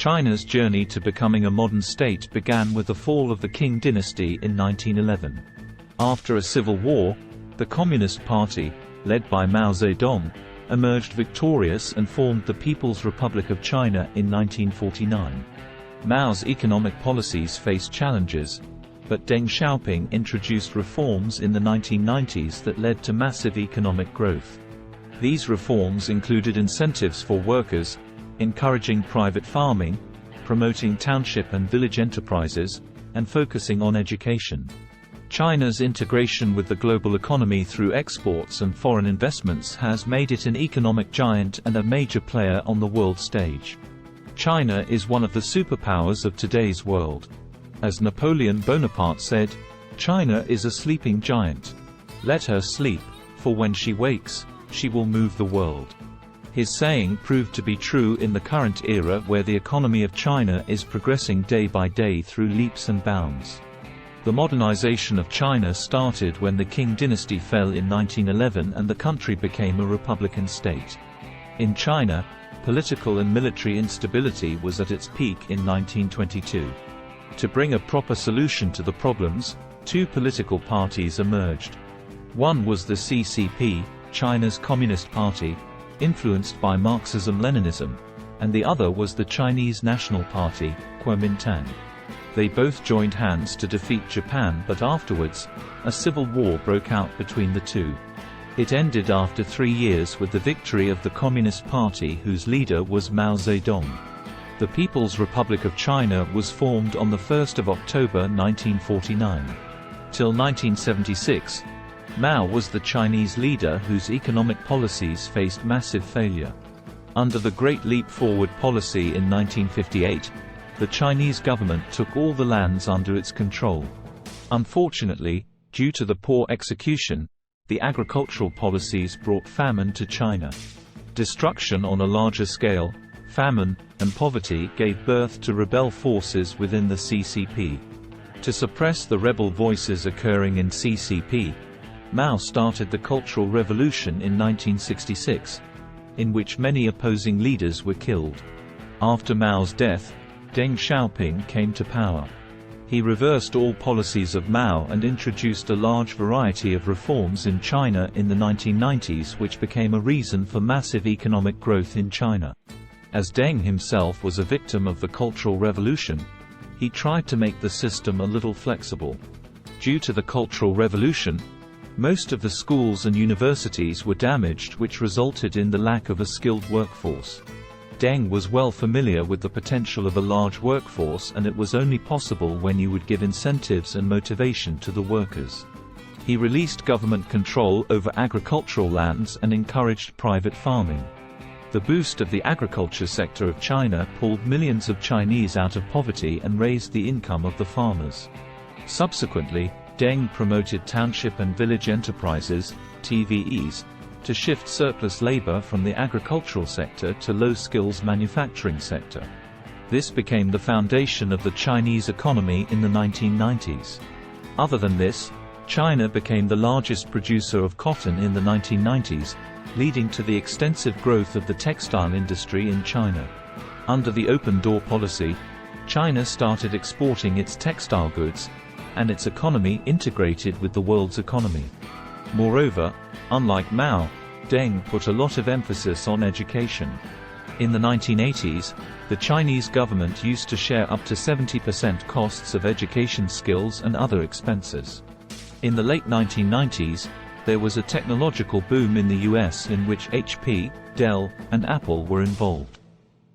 China's journey to becoming a modern state began with the fall of the Qing dynasty in 1911. After a civil war, the Communist Party, led by Mao Zedong, emerged victorious and formed the People's Republic of China in 1949. Mao's economic policies faced challenges, but Deng Xiaoping introduced reforms in the 1990s that led to massive economic growth. These reforms included incentives for workers, encouraging private farming, promoting township and village enterprises, and focusing on education. China's integration with the global economy through exports and foreign investments has made it an economic giant and a major player on the world stage. China is one of the superpowers of today's world. As Napoleon Bonaparte said, "China is a sleeping giant. Let her sleep, for when she wakes, she will move the world." His saying proved to be true in the current era, where the economy of China is progressing day by day through leaps and bounds. The modernization of China started when the Qing dynasty fell in 1911 and the country became a republican state. In China, political and military instability was at its peak in 1922. To bring a proper solution to the problems, two political parties emerged. One was the CCP, China's Communist Party, influenced by Marxism-Leninism, and the other was the Chinese National Party, Kuomintang. They both joined hands to defeat Japan, but afterwards, a civil war broke out between the two. It ended after 3 years with the victory of the Communist Party, whose leader was Mao Zedong. The People's Republic of China was formed on the 1st of October 1949. Till 1976, Mao was the Chinese leader whose economic policies faced massive failure. Under the Great Leap Forward policy in 1958, the Chinese government took all the lands under its control. Unfortunately, due to the poor execution, the agricultural policies brought famine to China. Destruction on a larger scale, famine, and poverty gave birth to rebel forces within the CCP. To suppress the rebel voices occurring in CCP, Mao started the Cultural Revolution in 1966, in which many opposing leaders were killed. After Mao's death, Deng Xiaoping came to power. He reversed all policies of Mao and introduced a large variety of reforms in China in the 1990s, which became a reason for massive economic growth in China. As Deng himself was a victim of the Cultural Revolution, he tried to make the system a little flexible. Due to the Cultural Revolution, most of the schools and universities were damaged, which resulted in the lack of a skilled workforce. Deng was well familiar with the potential of a large workforce, and it was only possible when you would give incentives and motivation to the workers. He released government control over agricultural lands and encouraged private farming. The boost of the agriculture sector of China pulled millions of Chinese out of poverty and raised the income of the farmers. Subsequently, Deng promoted township and village enterprises, TVEs, to shift surplus labor from the agricultural sector to low-skills manufacturing sector. This became the foundation of the Chinese economy in the 1990s. Other than this, China became the largest producer of cotton in the 1990s, leading to the extensive growth of the textile industry in China. Under the open door policy, China started exporting its textile goods, and its economy integrated with the world's economy. Moreover, unlike Mao, Deng put a lot of emphasis on education. In the 1980s, the Chinese government used to share up to 70% costs of education skills and other expenses. In the late 1990s, there was a technological boom in the US in which HP, Dell, and Apple were involved.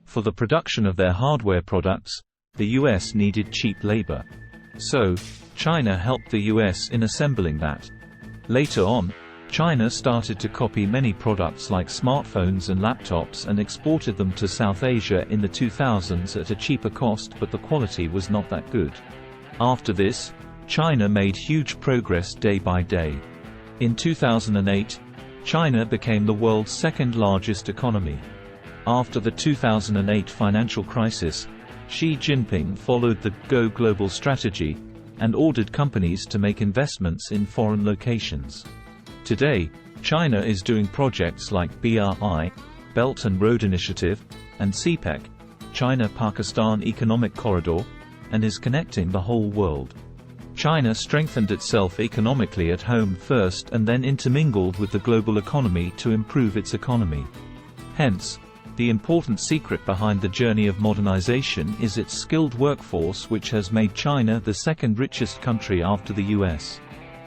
For the production of their hardware products, the US needed cheap labor. So, China helped the US in assembling that. Later on, China started to copy many products like smartphones and laptops and exported them to South Asia in the 2000s at a cheaper cost, but the quality was not that good. After this, China made huge progress day by day. In 2008, China became the world's second largest economy. After the 2008 financial crisis, Xi Jinping followed the Go Global strategy and ordered companies to make investments in foreign locations. Today, China is doing projects like BRI, Belt and Road Initiative, and Cpec, China-Pakistan Economic Corridor, and is connecting the whole world. China strengthened itself economically at home first and then intermingled with the global economy to improve its economy. Hence, the important secret behind the journey of modernization is its skilled workforce, which has made China the second richest country after the US.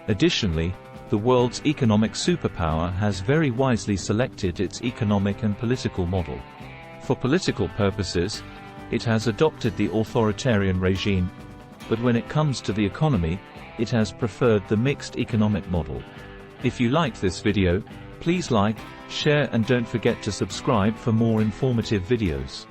Additionally, the world's economic superpower has very wisely selected its economic and political model. For political purposes, it has adopted the authoritarian regime, but when it comes to the economy, it has preferred the mixed economic model. If you liked this video, please like, share and don't forget to subscribe for more informative videos.